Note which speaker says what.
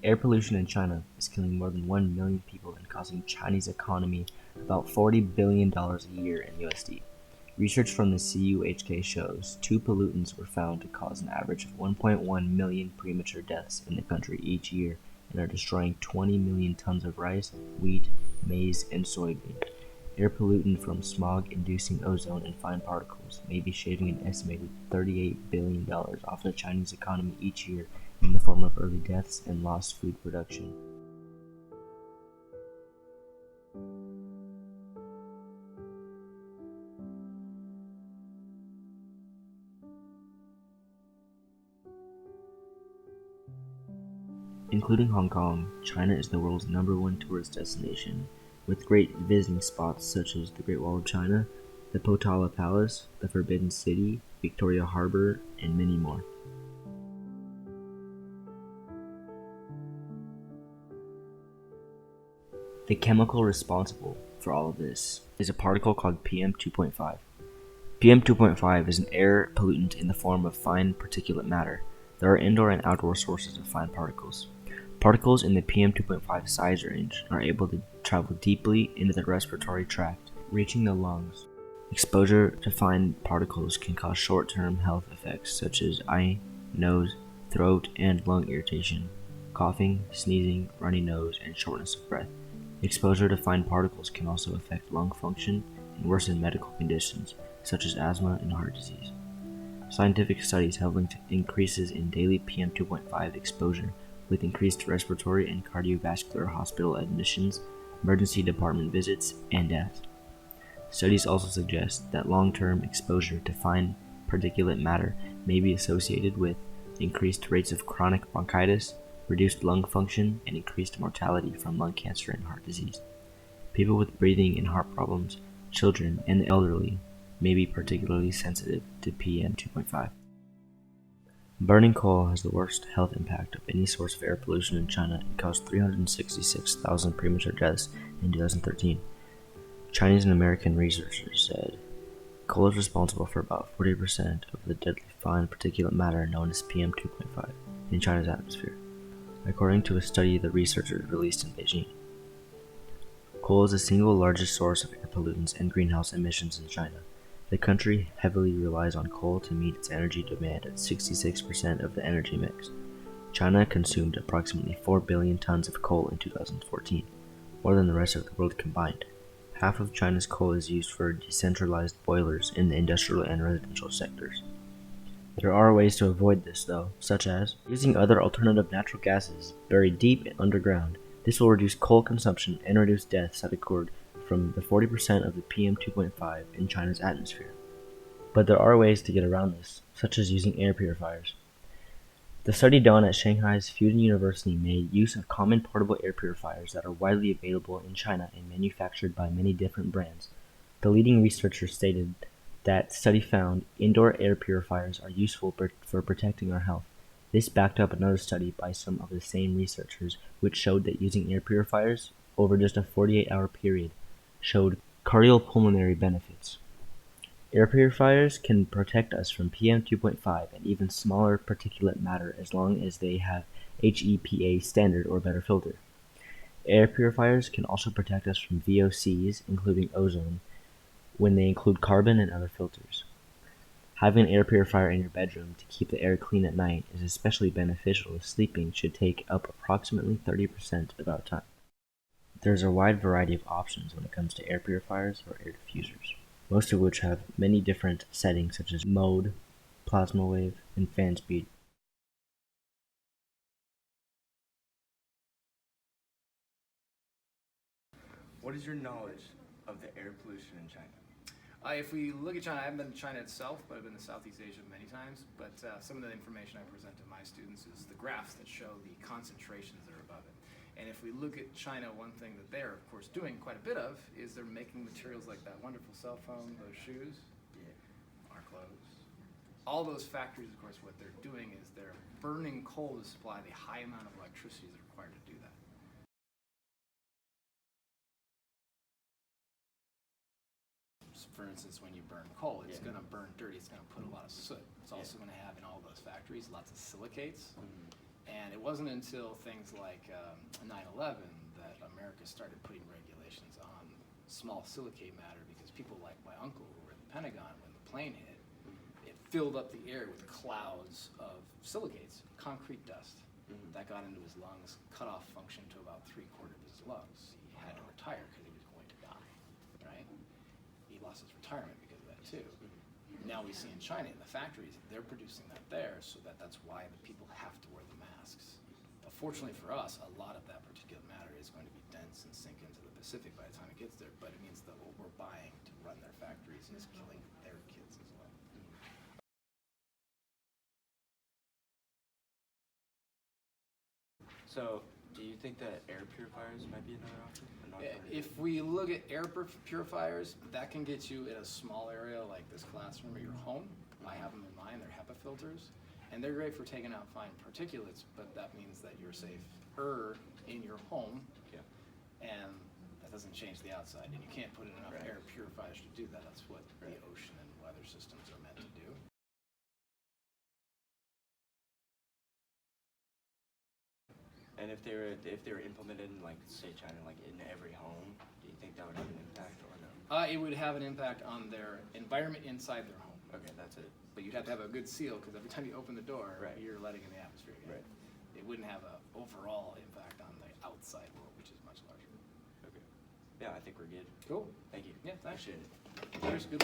Speaker 1: Air pollution in China is killing more than 1 million people and costing Chinese economy about $40 billion a year in USD. Research from the CUHK shows 2 pollutants were found to cause an average of 1.1 million premature deaths in the country each year and are destroying 20 million tons of rice, wheat, maize, and soybean. Air pollutant from smog inducing ozone and fine particles may be shaving an estimated $38 billion off the Chinese economy each year in the form of early deaths and lost food production. Including Hong Kong, China is the world's #1 tourist destination, with great visiting spots such as the Great Wall of China, the Potala Palace, the Forbidden City, Victoria Harbor, and many more. The chemical responsible for all of this is a particle called PM2.5. PM2.5 is an air pollutant in the form of fine particulate matter. There are indoor and outdoor sources of fine particles. Particles in the PM2.5 size range are able to travel deeply into the respiratory tract, reaching the lungs. Exposure to fine particles can cause short-term health effects such as eye, nose, throat, and lung irritation, coughing, sneezing, runny nose, and shortness of breath. Exposure to fine particles can also affect lung function and worsen medical conditions such as asthma and heart disease. Scientific studies have linked increases in daily PM2.5 exposure with increased respiratory and cardiovascular hospital admissions, emergency department visits, and death. Studies also suggest that long-term exposure to fine particulate matter may be associated with increased rates of chronic bronchitis, reduced lung function, and increased mortality from lung cancer and heart disease. People with breathing and heart problems, children, and the elderly may be particularly sensitive to PM2.5. Burning coal has the worst health impact of any source of air pollution in China and caused 366,000 premature deaths in 2013. Chinese and American researchers said coal is responsible for about 40% of the deadly fine particulate matter known as PM2.5 in China's atmosphere, according to a study the researchers released in Beijing. Coal is the single largest source of air pollutants and greenhouse emissions in China. The country heavily relies on coal to meet its energy demand at 66% of the energy mix. China consumed approximately 4 billion tons of coal in 2014, more than the rest of the world combined. Half of China's coal is used for decentralized boilers in the industrial and residential sectors. There are ways to avoid this, though, such as using other alternative natural gases buried deep underground. This will reduce coal consumption and reduce deaths that occurred from the 40% of the PM2.5 in China's atmosphere. But there are ways to get around this, such as using air purifiers. The study done at Shanghai's Fudan University made use of common portable air purifiers that are widely available in China and manufactured by many different brands. The leading researcher stated that study found indoor air purifiers are useful for protecting our health. This backed up another study by some of the same researchers, which showed that using air purifiers over just a 48-hour period showed cardiopulmonary benefits. Air purifiers can protect us from PM2.5 and even smaller particulate matter as long as they have HEPA standard or better filter. Air purifiers can also protect us from VOCs, including ozone, when they include carbon and other filters. Having an air purifier in your bedroom to keep the air clean at night is especially beneficial as sleeping should take up approximately 30% of our time. There's a wide variety of options when it comes to air purifiers or air diffusers, most of which have many different settings such as mode, plasma wave, and fan speed.
Speaker 2: What is your knowledge of the air pollution in China?
Speaker 3: If we look at China, I haven't been to China itself, but I've been to Southeast Asia many times. But some of the information I present to my students is the graphs that show the concentrations that are above it. And if we look at China, one thing that they're, of course, doing quite a bit of is they're making materials like that wonderful cell phone, those shoes, our clothes. All those factories, of course, what they're doing is they're burning coal to supply the high amount of electricity that's required to do that. For instance, when you burn coal, it's going to burn dirty. It's going to put a lot of soot. It's also going to have in all those factories lots of silicates. And it wasn't until things like 9/11 that America started putting regulations on small silicate matter, because people like my uncle who were at the Pentagon, when the plane hit, it filled up the air with clouds of silicates, concrete dust. That got into his lungs, cut off function to about 3/4 of his lungs. He had to retire because he was going to die, right? He lost his retirement because of that too. Now we see in China, in the factories, they're producing that there, so that's why the people have to wear the masks. But fortunately for us, a lot of that particulate matter is going to be dense and sink into the Pacific by the time it gets there, but it means that what we're buying to run their factories is killing their kids as well.
Speaker 4: So, do you think that air purifiers might be another option?
Speaker 3: If we look at air purifiers, that can get you in a small area like this classroom or your home. I have them in mine, they're HEPA filters, and they're great for taking out fine particulates, but that means that you're safer in your home,
Speaker 4: Yeah.
Speaker 3: and that doesn't change the outside, and you can't put in enough
Speaker 4: Right.
Speaker 3: air purifiers to do that. That's what
Speaker 4: Right.
Speaker 3: the ocean and weather systems are meant to do.
Speaker 4: And if they were implemented in, like, say China, like in every home, do you think that would have an impact or no?
Speaker 3: It would have an impact on their environment inside their home.
Speaker 4: Okay, that's it.
Speaker 3: But you'd have to have a good seal, because every time you open the door,
Speaker 4: Right.
Speaker 3: you're letting in the atmosphere again.
Speaker 4: Right.
Speaker 3: It wouldn't have an overall impact on the outside world, which is much larger.
Speaker 4: Okay. Yeah, I think we're good.
Speaker 3: Cool.
Speaker 4: Thank you.
Speaker 3: Yeah, thanks.
Speaker 4: Appreciate it.
Speaker 3: Cheers. Good luck.